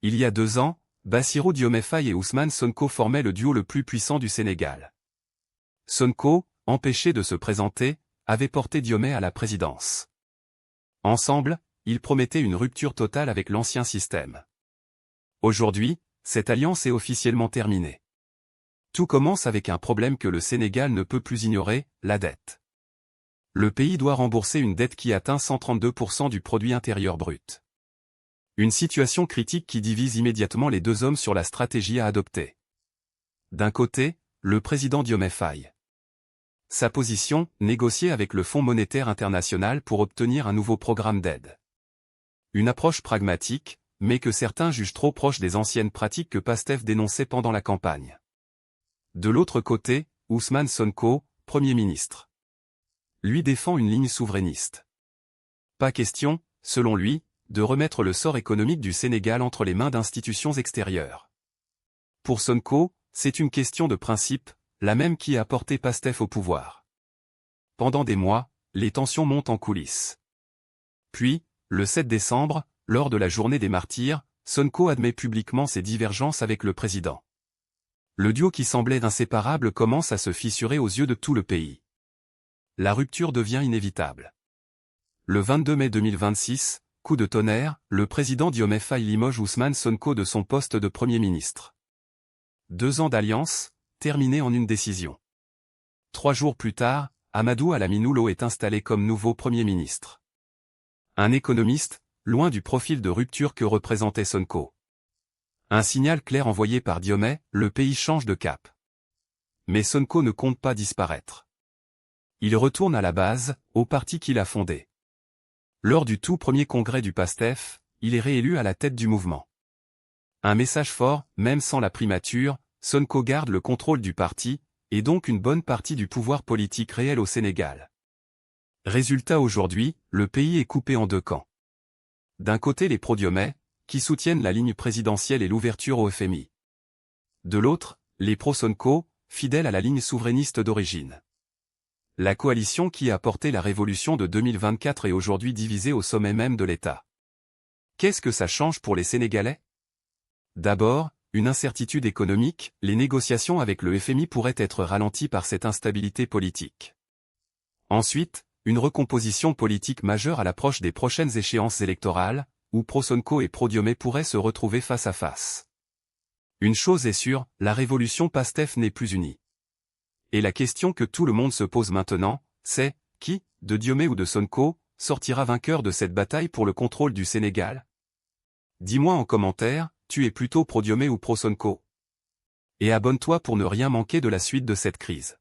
Il y a 2 ans, Bassirou Diomaye Faye et Ousmane Sonko formaient le duo le plus puissant du Sénégal. Sonko, empêché de se présenter, avait porté Diomaye à la présidence. Ensemble, ils promettaient une rupture totale avec l'ancien système. Aujourd'hui, cette alliance est officiellement terminée. Tout commence avec un problème que le Sénégal ne peut plus ignorer, la dette. Le pays doit rembourser une dette qui atteint 132% du produit intérieur brut. Une situation critique qui divise immédiatement les deux hommes sur la stratégie à adopter. D'un côté, le président Diomaye Faye. Sa position, négocier avec le Fonds monétaire international pour obtenir un nouveau programme d'aide. Une approche pragmatique, mais que certains jugent trop proche des anciennes pratiques que Pastef dénonçait pendant la campagne. De l'autre côté, Ousmane Sonko, Premier ministre. Lui défend une ligne souverainiste. Pas question, selon lui, de remettre le sort économique du Sénégal entre les mains d'institutions extérieures. Pour Sonko, c'est une question de principe, la même qui a porté Pastef au pouvoir. Pendant des mois, les tensions montent en coulisses. Puis, le 7 décembre, lors de la journée des martyrs, Sonko admet publiquement ses divergences avec le président. Le duo qui semblait inséparable commence à se fissurer aux yeux de tout le pays. La rupture devient inévitable. Le 22 mai 2026, coup de tonnerre, le président Diomaye Faye limoge Ousmane Sonko de son poste de Premier ministre. 2 ans d'alliance, terminés en une décision. 3 jours plus tard, Amadou Alaminoulo est installé comme nouveau Premier ministre. Un économiste, loin du profil de rupture que représentait Sonko. Un signal clair envoyé par Diomaye, le pays change de cap. Mais Sonko ne compte pas disparaître. Il retourne à la base, au parti qu'il a fondé. Lors du tout premier congrès du PASTEF, il est réélu à la tête du mouvement. Un message fort, même sans la primature, Sonko garde le contrôle du parti, et donc une bonne partie du pouvoir politique réel au Sénégal. Résultat aujourd'hui, le pays est coupé en 2 camps. D'un côté les pro-Diomaye, qui soutiennent la ligne présidentielle et l'ouverture au FMI. De l'autre, les pro-Sonko, fidèles à la ligne souverainiste d'origine. La coalition qui a porté la révolution de 2024 est aujourd'hui divisée au sommet même de l'État. Qu'est-ce que ça change pour les Sénégalais? D'abord, une incertitude économique, les négociations avec le FMI pourraient être ralenties par cette instabilité politique. Ensuite, une recomposition politique majeure à l'approche des prochaines échéances électorales, où pro-Sonko et pro-Diomaye pourraient se retrouver face à face. Une chose est sûre, la révolution Pastef n'est plus unie. Et la question que tout le monde se pose maintenant, c'est, qui, de Diomaye ou de Sonko, sortira vainqueur de cette bataille pour le contrôle du Sénégal? Dis-moi en commentaire, tu es plutôt pro-Diomaye ou pro-Sonko? Et abonne-toi pour ne rien manquer de la suite de cette crise.